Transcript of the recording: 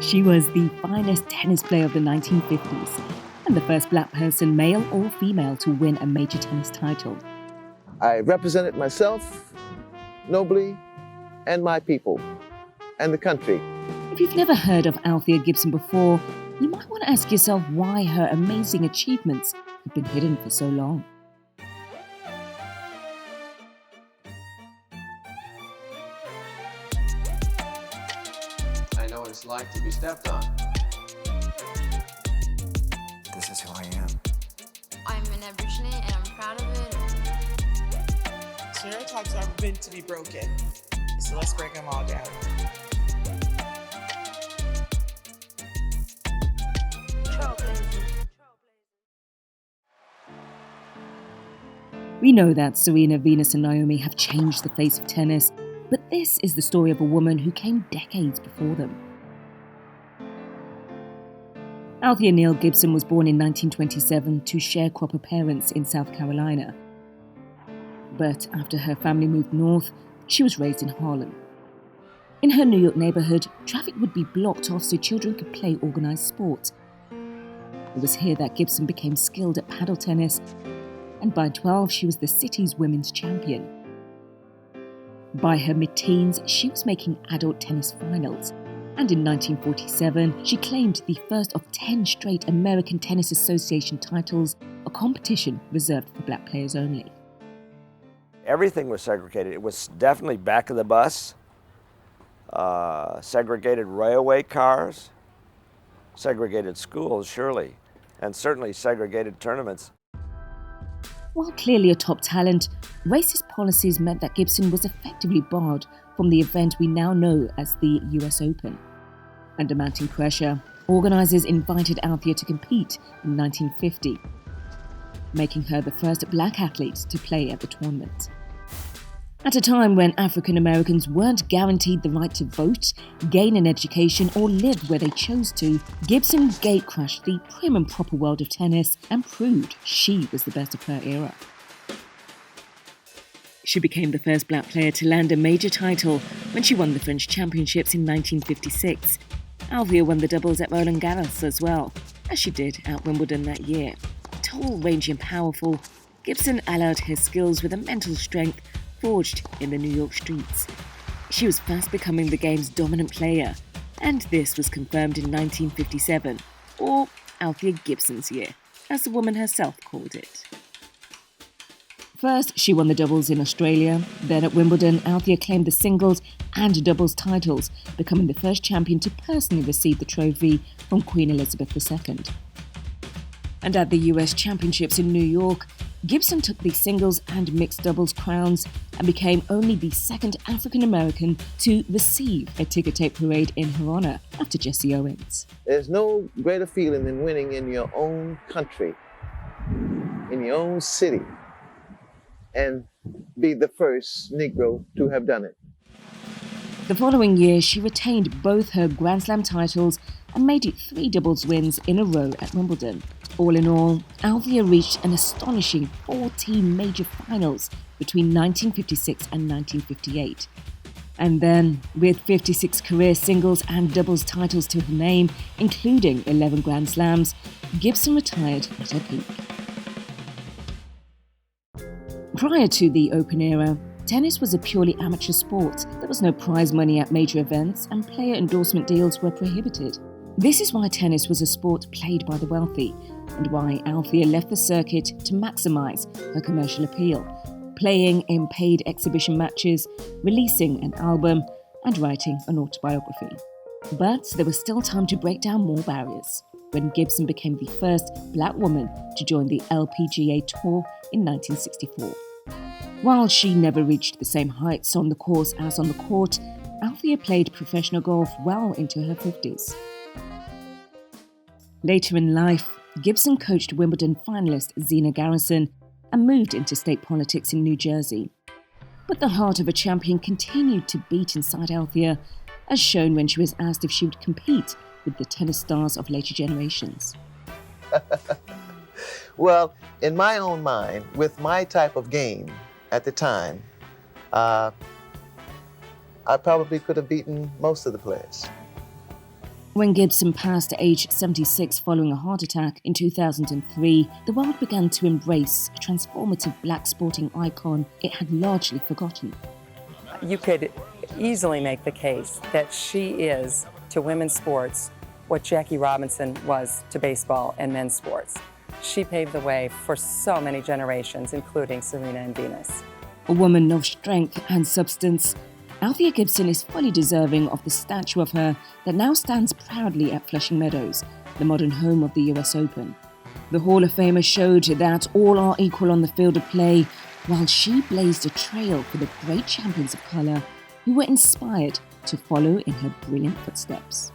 She was the finest tennis player of the 1950s and the first black person, male or female, to win a major tennis title. I represented myself nobly and my people and the country. If you've never heard of Althea Gibson before, you might want to ask yourself why her amazing achievements have been hidden for so long. I know what it's like to be stepped on. This is who I am. I'm an Aborigine and I'm proud of it. Stereotypes are meant to be broken, so let's break them all down. We know that Serena, Venus and Naomi have changed the face of tennis, but this is the story of a woman who came decades before them. Althea Neal Gibson was born in 1927 to sharecropper parents in South Carolina. But after her family moved north, she was raised in Harlem. In her New York neighborhood, traffic would be blocked off so children could play organized sport. It was here that Gibson became skilled at paddle tennis, and by 12 she was the city's women's champion. By her mid-teens, she was making adult tennis finals, and in 1947 she claimed the first of 10 straight American Tennis Association titles, a competition reserved for black players only. Everything was segregated. It was definitely back of the bus, segregated railway cars, segregated schools, surely, and certainly segregated tournaments. While clearly a top talent, racist policies meant that Gibson was effectively barred from the event we now know as the US Open. Under mounting pressure, organisers invited Althea to compete in 1950, making her the first black athlete to play at the tournament. At a time when African Americans weren't guaranteed the right to vote, gain an education or live where they chose to, Gibson gatecrashed the prim and proper world of tennis and proved she was the best of her era. She became the first black player to land a major title when she won the French Championships in 1956. Althea won the doubles at Roland-Garros as well, as she did at Wimbledon that year. Tall, rangy and powerful, Gibson allied her skills with a mental strength forged in the New York streets. She was fast becoming the game's dominant player, and this was confirmed in 1957, or Althea Gibson's year, as the woman herself called it. First, she won the doubles in Australia. Then at Wimbledon, Althea claimed the singles and doubles titles, becoming the first champion to personally receive the trophy from Queen Elizabeth II. And at the US Championships in New York, Gibson took the singles and mixed doubles crowns and became only the second African American to receive a ticker tape parade in her honor after Jesse Owens. There's no greater feeling than winning in your own country, in your own city, and be the first Negro to have done it. The following year, she retained both her Grand Slam titles and made it 3 doubles wins in a row at Wimbledon. All in all, Althea reached an astonishing 14 major finals between 1956 and 1958. And then, with 56 career singles and doubles titles to her name, including 11 Grand Slams, Gibson retired at her peak. Prior to the Open era, tennis was a purely amateur sport. There was no prize money at major events, and player endorsement deals were prohibited. This is why tennis was a sport played by the wealthy, and why Althea left the circuit to maximise her commercial appeal, playing in paid exhibition matches, releasing an album, and writing an autobiography. But there was still time to break down more barriers, when Gibson became the first black woman to join the LPGA Tour in 1964. While she never reached the same heights on the course as on the court, Althea played professional golf well into her 50s. Later in life, Gibson coached Wimbledon finalist Zina Garrison and moved into state politics in New Jersey. But the heart of a champion continued to beat inside Althea, as shown when she was asked if she would compete with the tennis stars of later generations. Well, in my own mind, with my type of game at the time, I probably could have beaten most of the players. When Gibson passed at age 76 following a heart attack in 2003, the world began to embrace a transformative black sporting icon it had largely forgotten. You could easily make the case that she is to women's sports what Jackie Robinson was to baseball and men's sports. She paved the way for so many generations, including Serena and Venus. A woman of strength and substance, Althea Gibson is fully deserving of the statue of her that now stands proudly at Flushing Meadows, the modern home of the US Open. The Hall of Famer showed that all are equal on the field of play, while she blazed a trail for the great champions of colour who were inspired to follow in her brilliant footsteps.